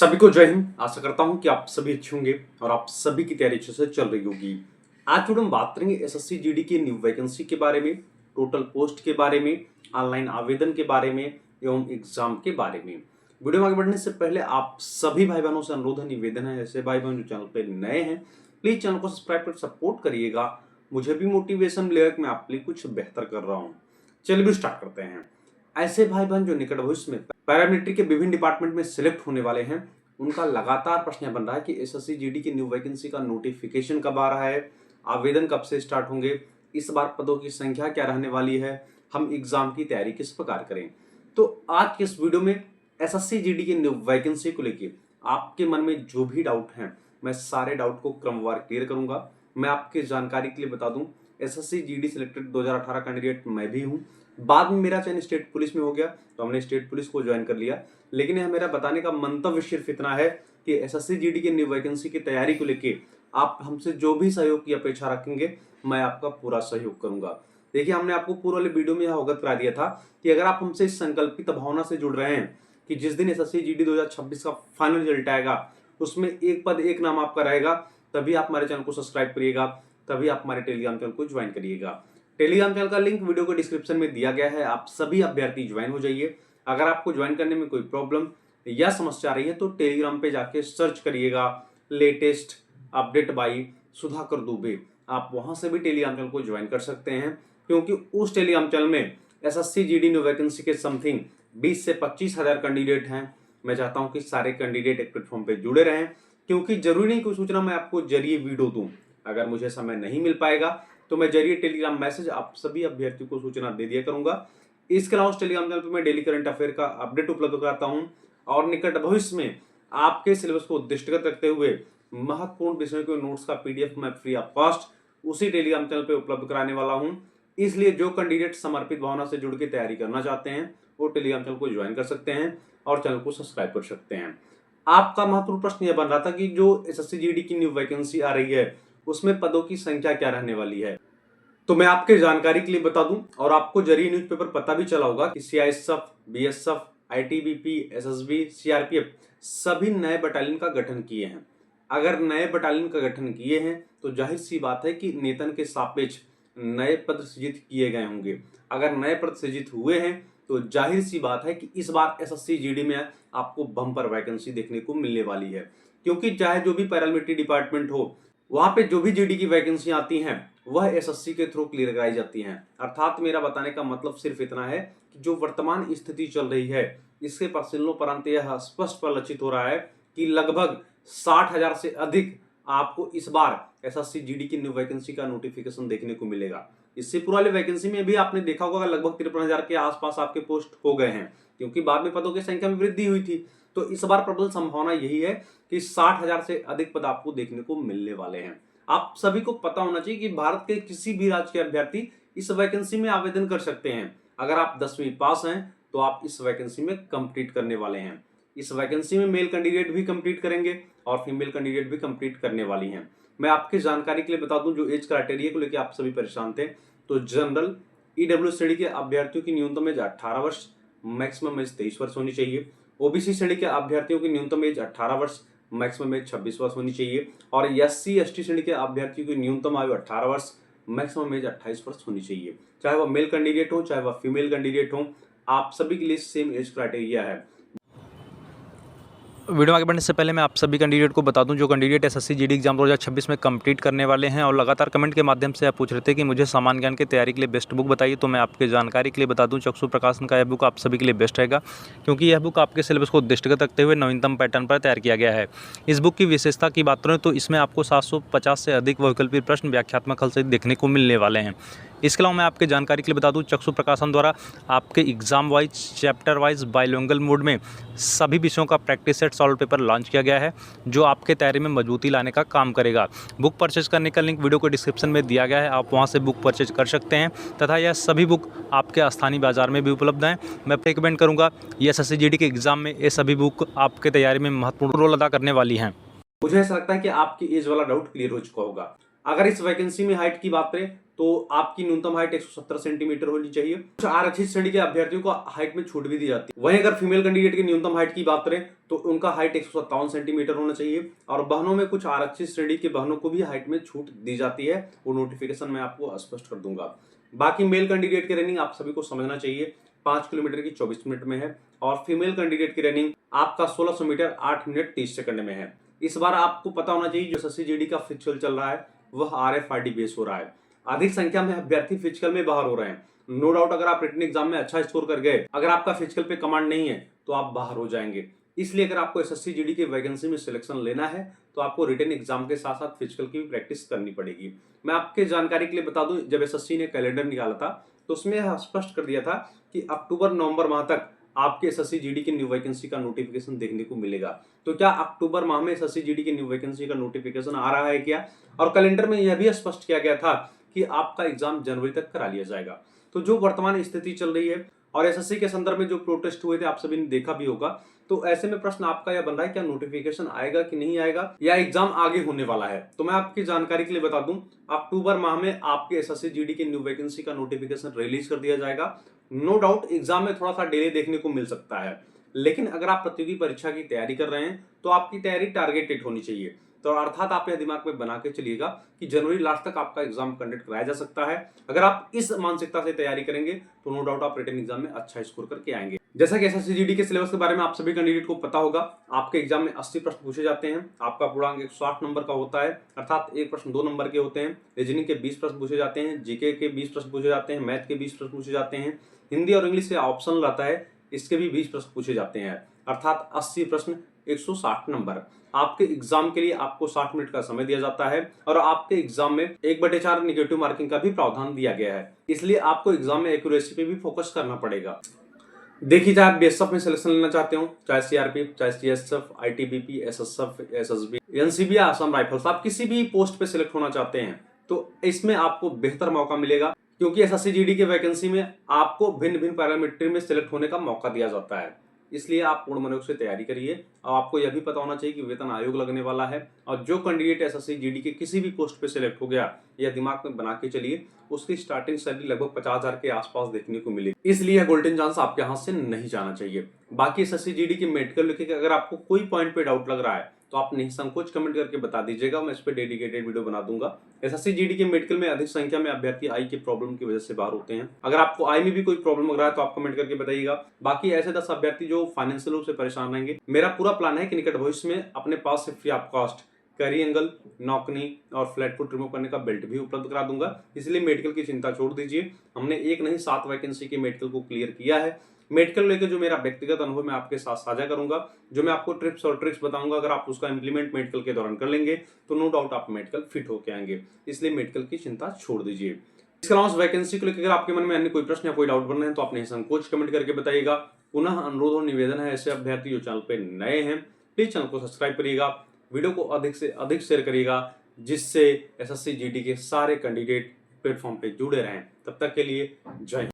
सभी को जय हिंद। आशा करता हूं कि आप सभी अच्छे होंगे और आप सभी की तैयारी अच्छे से चल रही होगी। आज वीडियो में बात करेंगे एसएससी जीडी की न्यू वैकेंसी के बारे में, टोटल पोस्ट के बारे में, ऑनलाइन आवेदन के बारे में एवं एग्जाम के बारे में। वीडियो में आगे बढ़ने से पहले आप सभी भाई बहनों से अनुरोध है, निवेदन है, ऐसे भाई बहन जो चैनल पर नए हैं प्लीज चैनल को सब्सक्राइब कर सपोर्ट करिएगा। मुझे भी मोटिवेशन मिलेगा कि मैं आपके लिए कुछ बेहतर कर रहा हूँ। चलिए भी स्टार्ट करते हैं। ऐसे भाई बहन जो निकट भविष्य में पैरामिलिट्री के विभिन्न डिपार्टमेंट में सिलेक्ट होने वाले हैं, उनका लगातार प्रश्न बन रहा है कि एसएससी जीडी की न्यू वैकेंसी का नोटिफिकेशन कब आ रहा है, आवेदन कब से स्टार्ट होंगे, इस बार पदों की संख्या क्या रहने वाली है, हम एग्जाम की तैयारी किस प्रकार करें। तो आज के इस वीडियो में एसएससी जीडी की न्यू वैकेंसी को लेकर आपके मन में जो भी डाउट हैं, मैं सारे डाउट को क्रमवार क्लियर करूंगा। मैं आपके जानकारी के लिए बता दूं, एसएससी जीडी सिलेक्टेड 2018 कैंडिडेट मैं भी हूं। बाद में मेरा चयन स्टेट पुलिस में हो गया तो हमने स्टेट पुलिस को ज्वाइन कर लिया। लेकिन यह मेरा बताने का मंतव्य सिर्फ इतना है कि एसएससी जीडी की न्यू वैकेंसी की तैयारी को लेके आप हमसे जो भी सहयोग की अपेक्षा रखेंगे, मैं आपका पूरा सहयोग करूंगा। देखिए, हमने आपको पूर्व वाले वीडियो में यह अवगत करा दिया था कि अगर आप हमसे इस संकल्पित भावना से जुड़ रहे हैं कि जिस दिन एसएससी जीडी 2026 का फाइनल रिजल्ट आएगा उसमें एक पद एक नाम आपका रहेगा, तभी आप हमारे चैनल को सब्सक्राइब करिएगा, तभी आप हमारे टेलीग्राम चैनल को ज्वाइन करिएगा। टेलीग्राम चैनल का लिंक वीडियो को डिस्क्रिप्शन में दिया गया है। आप सभी अभ्यर्थी ज्वाइन हो जाइए। अगर आपको ज्वाइन करने में कोई प्रॉब्लम या समस्या आ रही है तो टेलीग्राम पे जाके सर्च करिएगा latest update by Sudhakar Dubey. आप वहां से भी टेलीग्राम चैनल को ज्वाइन कर सकते हैं, क्योंकि उस टेलीग्राम चैनल में एसएससी जीडी न्यू वैकेंसी के समथिंग 20 से 25 हजार कैंडिडेट हैं। मैं चाहता हूं कि सारे कैंडिडेट एक प्लेटफॉर्म पे जुड़े रहें, क्योंकि जरूरी नहीं कोई सूचना मैं आपको जरिए वीडियो दूं। अगर मुझे समय नहीं मिल पाएगा तो मैं जरिए टेलीग्राम मैसेज आप सभी अभ्यर्थियों को सूचना दे दिया करूंगा। इसके अलावा टेलीग्राम चैनल पर मैं डेली करंट अफेयर का अपडेट उपलब्ध कराता हूं और निकट भविष्य में आपके सिलेबस को दृष्टिगत रखते हुए महत्वपूर्ण विषयों के नोट्स का पीडीएफ मैं फ्री ऑफ कॉस्ट उसी टेलीग्राम चैनल पर उपलब्ध कराने वाला हूं। इसलिए जो कैंडिडेट समर्पित भावना से जुड़ के तैयारी करना चाहते हैं वो टेलीग्राम चैनल को ज्वाइन कर सकते हैं और चैनल को सब्सक्राइब कर सकते हैं। आपका महत्वपूर्ण प्रश्न यह बन रहा था कि जो एसएससी जीडी की न्यू वैकेंसी आ रही है उसमें पदों की संख्या क्या रहने वाली है। तो मैं आपके जानकारी के लिए बता दूं, और आपको जरिए न्यूज़पेपर पता भी चला होगा कि CISF, BSF, ITBP, SSB, CRPF सभी नए बटालियन का गठन किए हैं। अगर नए बटालियन का गठन किए हैं तो जाहिर सी बात है कि वेतन के सापेक्ष नए पद सृजित किए गए होंगे। अगर नए पद सृजित हुए हैं तो जाहिर सी बात है कि इस बार एसएससी जीडी में आपको बम्पर वैकेंसी देखने को मिलने वाली है, क्योंकि चाहे जो भी पैरामिलिट्री डिपार्टमेंट हो, वहां पे जो भी जीडी की वैकेंसी आती हैं वह एसएससी के थ्रू क्लियर कराई जाती हैं। अर्थात मेरा बताने का मतलब सिर्फ इतना है कि जो वर्तमान स्थिति चल रही है इसके परिशीलनों परंत यह स्पष्ट परिलक्षित हो रहा है कि लगभग 60,000 से अधिक आपको इस बार एसएससी जीडी की न्यू वैकेंसी का नोटिफिकेशन देखने को मिलेगा। इससे पुरानी वैकेंसी में भी आपने देखा होगा लगभग 53,000 के आसपास आपके पोस्ट हो गए हैं, क्योंकि बाद में पदों की संख्या में वृद्धि हुई थी। तो इस बार प्रबल संभावना यही है कि 60,000 से अधिक पद आपको देखने को मिलने वाले हैं। आप सभी को पता होना चाहिए कि भारत के किसी भी राज्य के अभ्यर्थी इस वैकेंसी में आवेदन कर सकते हैं। अगर आप 10वीं पास हैं तो आप इस वैकेंसी में कंप्लीट करने वाले हैं। इस वैकेंसी में मेल कैंडिडेट भी कंप्लीट करेंगे और फीमेल कैंडिडेट भी कंप्लीट करने वाली हैं। मैं आपकी जानकारी के लिए बता दूं, जो एज क्राइटेरिया को लेकर आप सभी परेशान थे, तो जनरल ईडब्ल्यू श्रेणी के अभ्यर्थियों की न्यूनतम एज 18 वर्ष, मैक्सिमम एज 23 वर्ष होनी चाहिए। ओबीसी श्रेणी के अभ्यर्थियों की न्यूनतम एज 18 वर्ष, मैक्सिमम एज 26 वर्ष होनी चाहिए। और एससी एसटी श्रेणी के अभ्यर्थियों की न्यूनतम आयु 18 वर्ष, मैक्सिमम एज 28 वर्ष होनी चाहिए। चाहे वह मेल कैंडिडेट हो चाहे वह फीमेल कैंडिडेट हो, आप सभी के लिए सेम एज क्राइटेरिया है। वीडियो आगे बढ़ने से पहले मैं आप सभी कैंडिडेट को बता दूं, जो कैंडिडेट एसएससी जीडी एग्जाम 2026 में कंप्लीट करने वाले हैं और लगातार कमेंट के माध्यम से आप पूछ रहे थे कि मुझे सामान्य ज्ञान की तैयारी के लिए बेस्ट बुक बताइए, तो मैं आपके जानकारी के लिए बता दूं, चक्षु प्रकाशन का यह बुक आप सभी के लिए बेस्ट रहेगा, क्योंकि यह बुक आपके सिलेबस को दृष्टिगत रखते हुए नवीनतम पैटर्न पर तैयार किया गया है। इस बुक की विशेषता की बात करें तो इसमें आपको 750 से अधिक वैकल्पिक प्रश्न व्याख्यात्मक हल से देखने को मिलने वाले हैं। इसके अलावा मैं आपके जानकारी के लिए बता दूं, चक्षु प्रकाशन द्वारा आपके exam wise, chapter wise, bilingual mode में सभी विषयों का practice set solve paper launch किया गया है, जो आपके तैयारी में मजबूती लाने का काम करेगा। बुक परचेज करने का लिंक वीडियो को डिस्क्रिप्शन में दिया गया है, आप वहां से बुक परचेज कर सकते हैं तथा यह सभी बुक आपके स्थानीय बाजार में भी उपलब्ध हैं। मैं रिकमेंड करूँगा, ये एसएससी जीडी के एग्जाम में ये सभी बुक आपके तैयारी में महत्वपूर्ण रोल अदा करने वाली हैं। मुझे ऐसा लगता है कि आपकी एज वाला डाउट क्लियर हो चुका होगा। अगर इस वैकेंसी में हाइट की बात करें तो आपकी न्यूनतम हाइट 170 सेंटीमीटर होनी चाहिए। कुछ आरक्षित श्रेणी के अभ्यर्थियों को हाइट में छूट भी दी जाती है। वहीं अगर फीमेल कैंडिडेट की न्यूनतम हाइट की बात करें तो उनका हाइट 157 सेंटीमीटर होना चाहिए। और बहनों में कुछ आरक्षित श्रेणी के बहनों को भी हाइट में छूट दी जाती है, वो नोटिफिकेशन मैं आपको स्पष्ट कर दूंगा। बाकी मेल कैंडिडेट की रनिंग आप सभी को समझना चाहिए 5 किलोमीटर की 24 मिनट में है और फीमेल कैंडिडेट की रनिंग आपका 1600 मीटर 8 मिनट 30 सेकंड में है। इस बार आपको पता होना चाहिए जो एसएससी जीडी का फिजिकल चल रहा है वह आरएफआईडी बेस हो रहा है। अधिक संख्या में अभ्यर्थी फिजिकल में बाहर हो रहे हैं। नो डाउट अगर आप रिटन एग्जाम में अच्छा स्कोर कर गए, अगर आपका फिजिकल पे कमांड नहीं है तो आप बाहर हो जाएंगे। इसलिए अगर आपको एसएससी जीडी की वैकेंसी में सिलेक्शन लेना है तो आपको रिटन एग्जाम के साथ साथ फिजिकल की भी प्रैक्टिस करनी पड़ेगी। मैं आपके जानकारी के लिए बता दूं, जब एसएससी ने कैलेंडर निकाला था तो उसमें स्पष्ट कर दिया था कि अक्टूबर नवंबर माह तक आपके एसएससी जीडी की न्यू वैकेंसी का नोटिफिकेशन देखने को मिलेगा। तो क्या अक्टूबर माह में एसएससी जीडी की न्यू वैकेंसी का नोटिफिकेशन आ रहा है क्या? और कैलेंडर में यह भी स्पष्ट किया गया था कि आपका एग्जाम जनवरी तक करा लिया जाएगा। तो जो वर्तमान स्थिति चल रही है और एसएससी के संदर्भ में जो प्रोटेस्ट हुए थे आप सभी ने देखा भी होगा, तो ऐसे में प्रश्न आपका यह बन रहा है क्या नोटिफिकेशन आएगा कि नहीं आएगा या एग्जाम आगे होने वाला है। तो मैं आपकी जानकारी के लिए बता दूं, अक्टूबर माह में आपके एसएससी जीडी की न्यू वैकेंसी का नोटिफिकेशन रिलीज कर दिया जाएगा। नो डाउट एग्जाम में थोड़ा सा डिले देखने को मिल सकता है, लेकिन अगर आप प्रतियोगी परीक्षा की तैयारी कर रहे हैं तो आपकी तैयारी टारगेटेड होनी चाहिए। तो अर्थात आप यह दिमाग में बना के चलिएगा कि जनवरी लास्ट तक आपका एग्जाम कंडक्ट कराया जा सकता है। अगर आप इस मानसिकता से तैयारी करेंगे तो नो डाउट आप रिटन एग्जाम में अच्छा स्कोर करके आएंगे। जैसा कि एसएससी जीडी के सिलेबस के बारे में आप सभी कैंडिडेट को पता होगा, आपके एग्जाम में 80 प्रश्न पूछे जाते हैं। आपका पूर्णांक 160 नंबर का होता है, अर्थात एक प्रश्न 2 नंबर के होते हैं। रीजनिंग के 20 प्रश्न पूछे जाते हैं, जीके के 20 प्रश्न पूछे जाते हैं, मैथ के 20 प्रश्न पूछे जाते हैं, हिंदी और इंग्लिश से ऑप्शनल रहता है, इसके भी 20 प्रश्न पूछे जाते हैं, अर्थात 80 प्रश्न 160 नंबर। आपके एग्जाम के लिए आपको 60 मिनट का समय दिया जाता है और आपके एग्जाम में 1/4 नेगेटिव मार्किंग का भी प्रावधान दिया गया है। इसलिए आपको एग्जाम में एक्यूरेसी पे भी फोकस करना पड़ेगा। देखिए, चाहे आप बीएसएफ में सिलेक्शन लेना चाहते हो, चाहे सीआरपीएफ, चाहे CSF, ITBP, SSF, SSB, NCB या असम राइफल्स, आप किसी भी पोस्ट पे सिलेक्ट होना चाहते हैं तो इसमें आपको बेहतर मौका मिलेगा, क्योंकि एसएससी जीडी की वैकेंसी में आपको भिन्न भिन्न पैरामीटर में सिलेक्ट होने का मौका दिया जाता है। इसलिए आप पूर्ण मनोयोग से तैयारी करिए। और आपको यह भी पता होना चाहिए कि वेतन आयोग लगने वाला है और जो कैंडिडेट एसएससी जीडी के किसी भी पोस्ट पे सिलेक्ट हो गया, यह दिमाग में बना के चलिए, उसकी स्टार्टिंग सैलरी लगभग 50,000 के आसपास देखने को मिलेगी। इसलिए गोल्डन चांस आपके हाथ से नहीं जाना चाहिए। बाकी एसएससी जीडी की मेडिकल लेके अगर आपको कोई पॉइंट पे डाउट लग रहा है तो आप निसंकोच कमेंट करके बता दीजिएगा, मैं इस पे डेडिकेटेड वीडियो बना दूंगा। एसएससी जीडी के मेडिकल में अधिक संख्या में अभ्यर्थी आई की प्रॉब्लम की वजह से बाहर होते हैं। अगर आपको आई में भी कोई प्रॉब्लम लग रहा है तो आप कमेंट करके बताइएगा। बाकी ऐसे 10 अभ्यर्थी जो फाइनेंशियल रूप से परेशान रहेंगे, मेरा पूरा प्लान है कि निकट भविष्य में अपने पास से free of cost carry angle, knock knee और फ्लैट फुट रिमूव करने का बेल्ट भी उपलब्ध करा दूंगा। इसलिए मेडिकल की चिंता छोड़ दीजिए। हमने एक नहीं 7 वैकेंसी के मेडिकल को क्लियर किया है। मेडिकल लेकर जो मेरा व्यक्तिगत अनुभव मैं आपके साथ साझा करूंगा, जो मैं आपको टिप्स और ट्रिक्स बताऊंगा, अगर आप उसका इंप्लीमेंट मेडिकल के दौरान कर लेंगे तो नो डाउट आप मेडिकल फिट होके आएंगे। इसलिए मेडिकल की चिंता छोड़ दीजिए। इसके अलावा वैकेंसी को लेकर अगर आपके मन में अन्य कोई प्रश्न या कोई डाउट बन रहे हैं तो आप निसंकोच कमेंट करके बताइएगा। पुनः अनुरोध और निवेदन है, ऐसे अभ्यर्थी जो चैनल पे नए हैं प्लीज चैनल को सब्सक्राइब करिएगा, वीडियो को अधिक से अधिक शेयर करिएगा, जिससे एसएससी जीडी के सारे कैंडिडेट प्लेटफॉर्म पे जुड़े रहें। तब तक के लिए जय हिंद।